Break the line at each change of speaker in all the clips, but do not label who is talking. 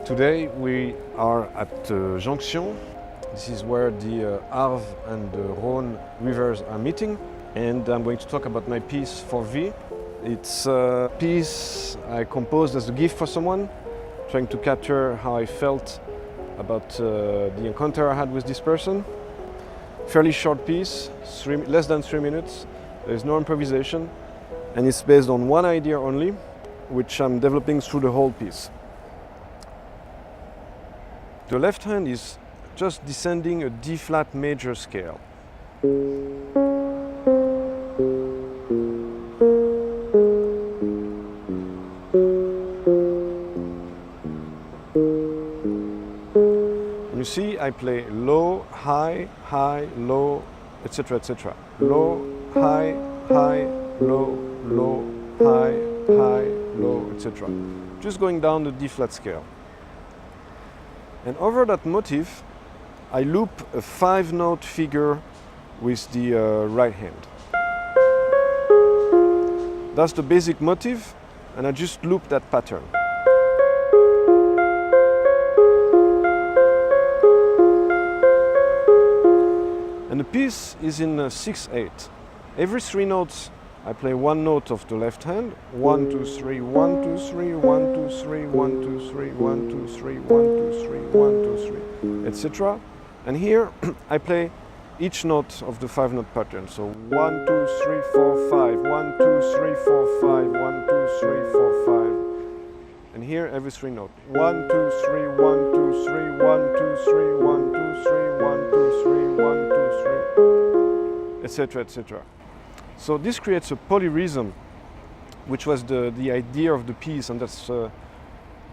Today we are at Jonction. This is where the Arve and the Rhône rivers are meeting, and I'm going to talk about my piece for V. It's a piece I composed as a gift for someone, trying to capture how I felt about the encounter I had with this person. Fairly short piece, less than 3 minutes. There's no improvisation, and it's based on one idea only, which I'm developing through the whole piece. The left hand is just descending a D flat major scale. You see, I play low, high, high, low, etc., etc. Low, high, high, low, low, high, high, low, etc. Just going down the D flat scale. And over that motif, I loop a 5-note figure with the right hand. That's the basic motif, and I just loop that pattern. And the piece is in 6/8. Every 3 notes, I play one note of the left hand. 1, 2, 3, 1, 2, 3, 1, 2, 3, 1, 2, 3, 1, 2, 3, 1, 2, 3, 1, 2, 3, etc. And here I play each note of the 5-note pattern. So 1, 2, 3, 4, 5, 1, 2, 3, 4, 5, 1, 2, 3, 4, 5. And here every 3 notes. 1, 2, 3, 1, 2, 3, 1, 2, 3, 1, 2, 3, 1, 2, 3, 1, 2, 3, etc., etc. So this creates a polyrhythm, which was the idea of the piece, and that's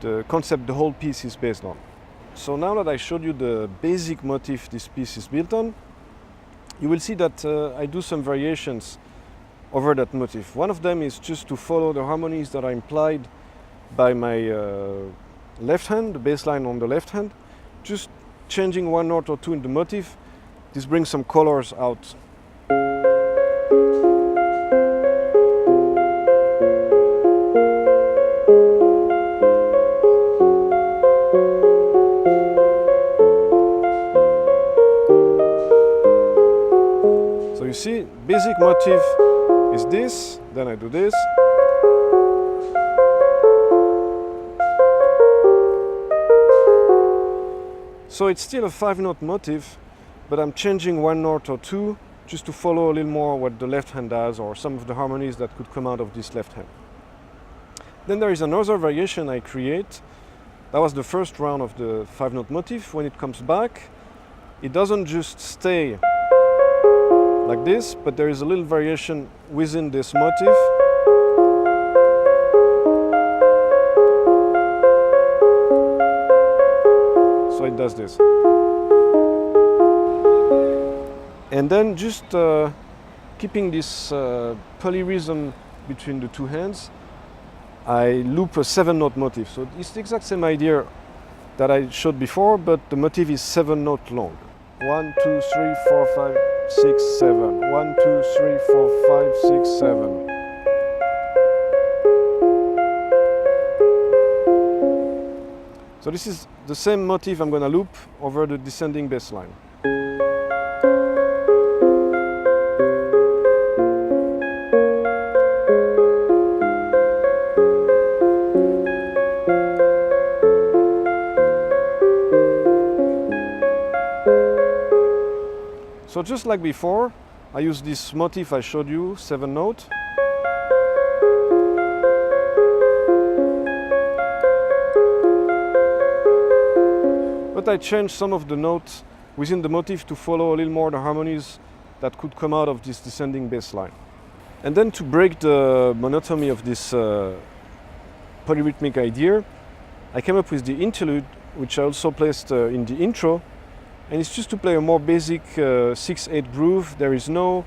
the concept the whole piece is based on. So now that I showed you the basic motif this piece is built on, you will see that I do some variations over that motif. One of them is just to follow the harmonies that are implied by my left hand, the bass line on the left hand, just changing one note or two in the motif. This brings some colors out. You see, basic motif is this, then I do this. So it's still a 5-note motif, but I'm changing one note or two just to follow a little more what the left hand does, or some of the harmonies that could come out of this left hand. Then there is another variation I create. That was the first round of the 5-note motif. When it comes back, it doesn't just stay like this, but there is a little variation within this motif. So it does this. And then just keeping this polyrhythm between the two hands, I loop a 7-note motif. So it's the exact same idea that I showed before, but the motif is 7-note long. 1, 2, 3, 4, 5, 6, 7. 1, 2, 3, 4, 5, 6, 7. So this is the same motif I'm going to loop over the descending bass line. So just like before, I use this motif I showed you, 7-note. But I changed some of the notes within the motif to follow a little more the harmonies that could come out of this descending bass line. And then to break the monotony of this polyrhythmic idea, I came up with the Interlude, which I also placed in the intro. And it's just to play a more basic 6/8 groove. There is no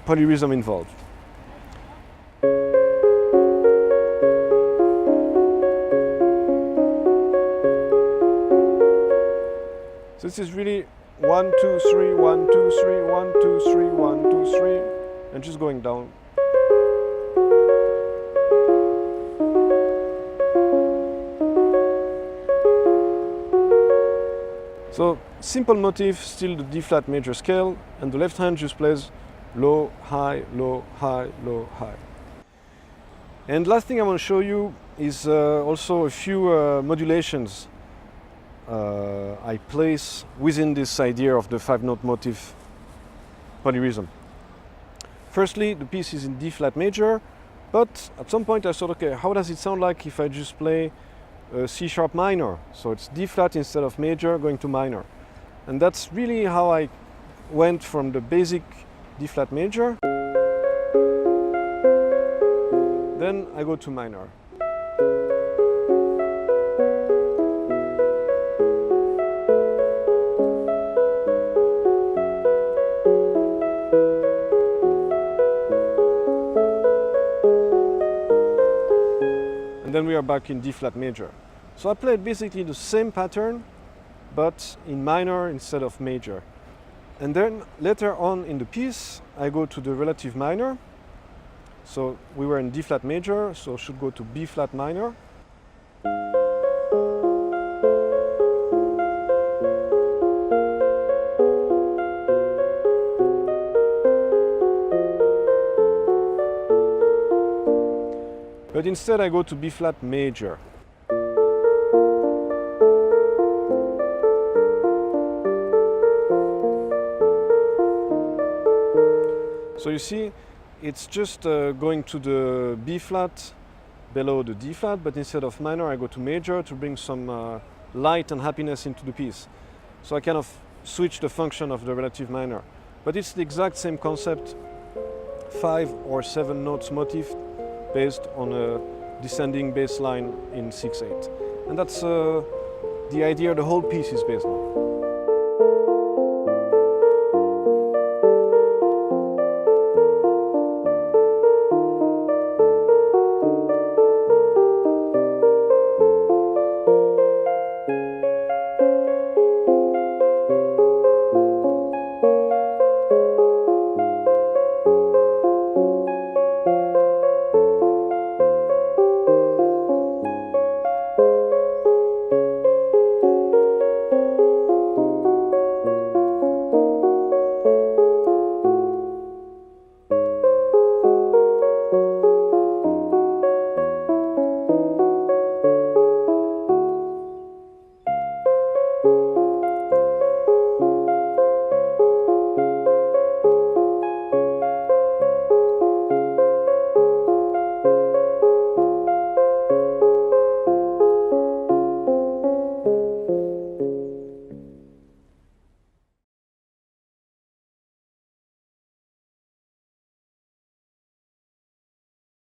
polyrhythm involved. So this is really 1, 2, 3, 1, 2, 3, 1, 2, 3, 1, 2, 3, and just going down. So simple motif, still the D flat major scale, and the left hand just plays low, high, low, high, low, high. And last thing I want to show you is also a few modulations I place within this idea of the 5-note motif polyrhythm. Firstly, the piece is in D flat major, but at some point I thought, okay, how does it sound like if I just play C sharp minor? So it's D flat instead of major going to minor. And that's really how I went from the basic D flat major. Then I go to minor. And then we are back in D flat major. So I played basically the same pattern, but in minor instead of major. And then later on in the piece, I go to the relative minor. So we were in D flat major, so should go to B flat minor. But instead I go to B flat major. So you see, it's just going to the B flat below the D flat, but instead of minor I go to major to bring some light and happiness into the piece. So I kind of switch the function of the relative minor. But it's the exact same concept, 5 or 7 notes motif based on a descending bass line in 6/8. And that's the idea the whole piece is based on.